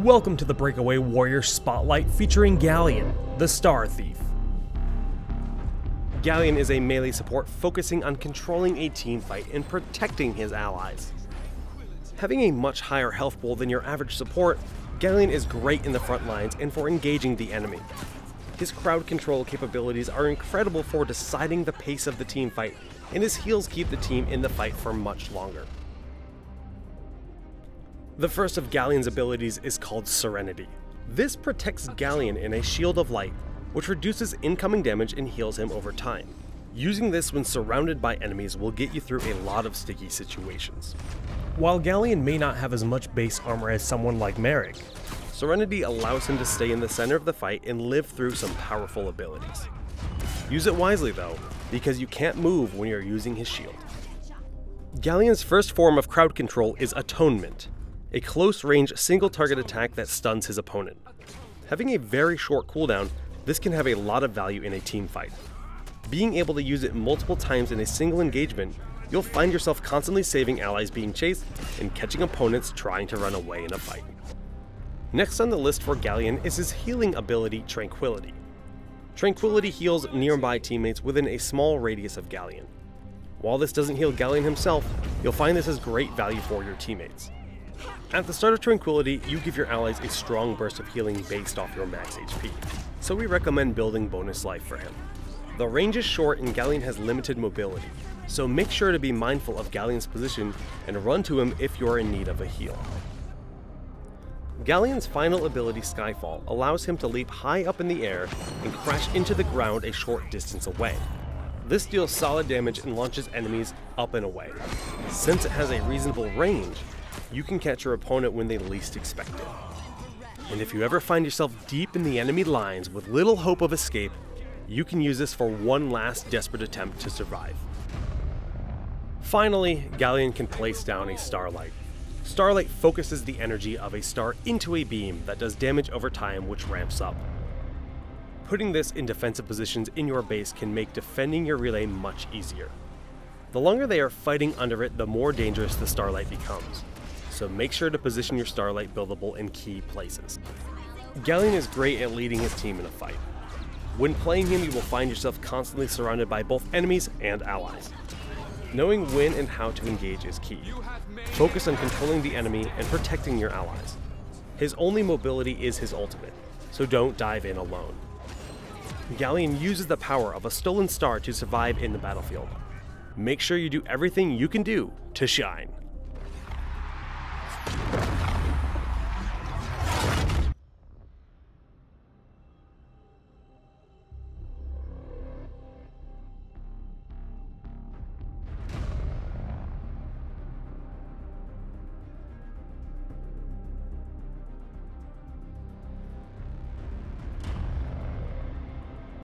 Welcome to the Breakaway Warrior Spotlight featuring Gallion, the Star Thief. Gallion is a melee support focusing on controlling a team fight and protecting his allies. Having a much higher health pool than your average support, Gallion is great in the front lines and for engaging the enemy. His crowd control capabilities are incredible for deciding the pace of the team fight, and his heals keep the team in the fight for much longer. The first of Gallion's abilities is called SERENITY. This protects Gallion in a shield of light, which reduces incoming damage and heals him over time. Using this when surrounded by enemies will get you through a lot of sticky situations. While Gallion may not have as much base armor as someone like Merrick, SERENITY allows him to stay in the center of the fight and live through some powerful abilities. Use it wisely though, because you can't move when you're using his shield. Gallion's first form of crowd control is ATONEMENT, a close-range single-target attack that stuns his opponent. Having a very short cooldown, this can have a lot of value in a team fight. Being able to use it multiple times in a single engagement, you'll find yourself constantly saving allies being chased and catching opponents trying to run away in a fight. Next on the list for Gallion is his healing ability, TRANQUILITY. TRANQUILITY heals nearby teammates within a small radius of Gallion. While this doesn't heal Gallion himself, you'll find this is great value for your teammates. At the start of TRANQUILITY, you give your allies a strong burst of healing based off your max HP, so we recommend building bonus life for him. The range is short and Gallion has limited mobility, so make sure to be mindful of Gallion's position and run to him if you're in need of a heal. Gallion's final ability, SKYFALL, allows him to leap high up in the air and crash into the ground a short distance away. This deals solid damage and launches enemies up and away. Since it has a reasonable range, you can catch your opponent when they least expect it. And if you ever find yourself deep in the enemy lines with little hope of escape, you can use this for one last desperate attempt to survive. Finally, Gallion can place down a Starlight. Starlight focuses the energy of a star into a beam that does damage over time, which ramps up. Putting this in defensive positions in your base can make defending your relay much easier. The longer they are fighting under it, the more dangerous the Starlight becomes, so make sure to position your Starlight buildable in key places. Gallion is great at leading his team in a fight. When playing him, you will find yourself constantly surrounded by both enemies and allies. Knowing when and how to engage is key. Focus on controlling the enemy and protecting your allies. His only mobility is his ultimate, so don't dive in alone. Gallion uses the power of a stolen star to survive in the battlefield. Make sure you do everything you can do to shine.